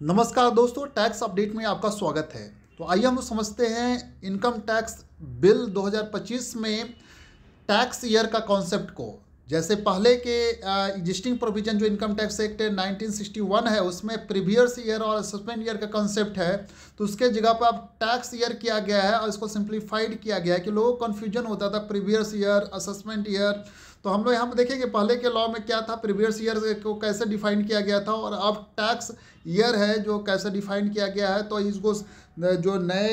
नमस्कार दोस्तों, tax update में आपका स्वागत है। तो आइए हम लोग समझते हैं इनकम टैक्स बिल 2025 में टैक्स ईयर का कॉन्सेप्ट को। जैसे पहले के एग्जिस्टिंग प्रोविजन जो इनकम टैक्स एक्ट 1961 है, उसमें प्रीवियस ईयर और असेसमेंट ईयर का कॉन्सेप्ट है, तो उसके जगह पर अब टैक्स ईयर किया गया है और इसको सिंप्लीफाइड किया गया है कि लोगों को कन्फ्यूजन होता था प्रीवियस ईयर असेसमेंट ईयर। तो हम लोग यहाँ पर देखेंगे पहले के लॉ में क्या था, प्रीवियस ईयर को कैसे डिफाइन किया गया था और अब टैक्स ईयर है जो कैसे डिफाइन किया गया है। तो इसको जो नए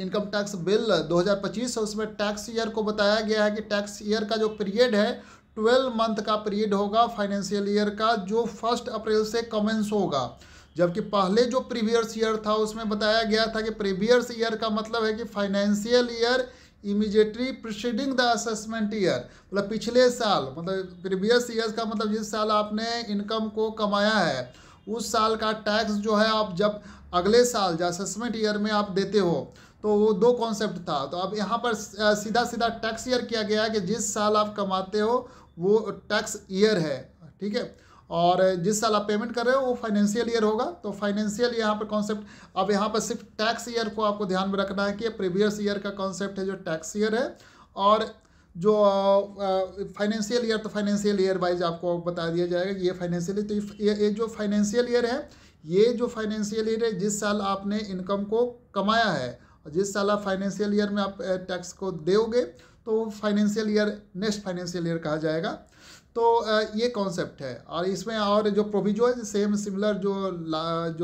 इनकम टैक्स बिल 2025 है उसमें टैक्स ईयर को बताया गया है कि टैक्स ईयर का जो पीरियड है 12 मंथ का पीरियड होगा फाइनेंशियल ईयर का, जो 1 अप्रैल से कमेंस होगा। जबकि पहले जो प्रीवियस ईयर था उसमें बताया गया था कि प्रीवियस ईयर का मतलब है कि financial year immediately preceding the assessment year, मतलब पिछले साल, मतलब प्रीवियस ईयर का मतलब जिस साल आपने इनकम को कमाया है उस साल का टैक्स जो है आप जब अगले साल जो असेसमेंट ईयर में आप देते हो, तो वो दो कॉन्सेप्ट था। तो अब यहाँ पर सीधा सीधा टैक्स ईयर किया गया है कि जिस साल आप कमाते हो वो टैक्स ईयर है, ठीक है। और जिस साल आप पेमेंट कर रहे हो वो फाइनेंशियल ईयर होगा। तो फाइनेंशियल यहाँ पर कॉन्सेप्ट, अब यहाँ पर सिर्फ टैक्स ईयर को आपको ध्यान में रखना है कि प्रीवियस ईयर का कॉन्सेप्ट है जो टैक्स ईयर है, और जो फाइनेंशियल ईयर तो फाइनेंशियल ईयर वाइज आपको बता दिया जाएगा कि ये फाइनेंशियल ईयर। तो ये जो फाइनेंशियल ईयर है, ये जो फाइनेंशियल ईयर है जिस साल आपने इनकम को कमाया है और जिस साल आप फाइनेंशियल ईयर में आप टैक्स को दोगे तो financial year next financial year कहा जाएगा। तो ये कॉन्सेप्ट है। और इसमें और जो प्रोविजो है सेम सिमिलर जो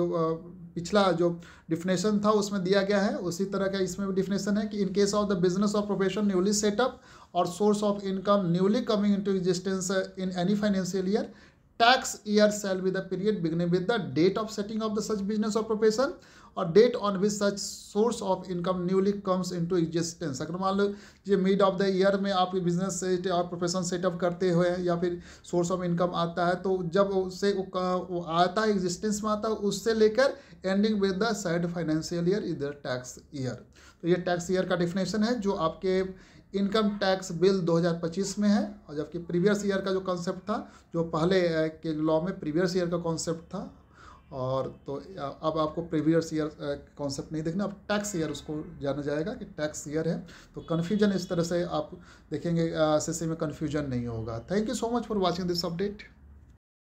पिछला जो डिफिनेशन था उसमें दिया गया है, उसी तरह का इसमें भी डिफिनेशन है कि in case of the business और प्रोफेशन न्यूली सेटअप और source of income newly coming into existence in any financial year, tax year shall be the period beginning with the date of setting of the such business और profession और date on which such source of income newly comes into existence. अगर मान लो ये mid of the year में आप business से और profession setup करते हुए या फिर सोर्स ऑफ इनकम आता है, तो जब उससे वो आता है एग्जिस्टेंस में आता है उससे लेकर ending with the side financial year is the tax year. तो ये टैक्स ईयर का डिफिनेशन है जो आपके इनकम टैक्स बिल 2025 में है। और जबकि प्रीवियस ईयर का जो कॉन्सेप्ट था, जो पहले के लॉ में प्रीवियस ईयर का कॉन्सेप्ट था, और तो अब आपको प्रीवियस ईयर कॉन्सेप्ट नहीं देखना, अब टैक्स ईयर उसको जाना जाएगा कि टैक्स ईयर है। तो कन्फ्यूजन इस तरह से आप देखेंगे, एसएससी में कन्फ्यूजन नहीं होगा। Thank you so much for watching this update.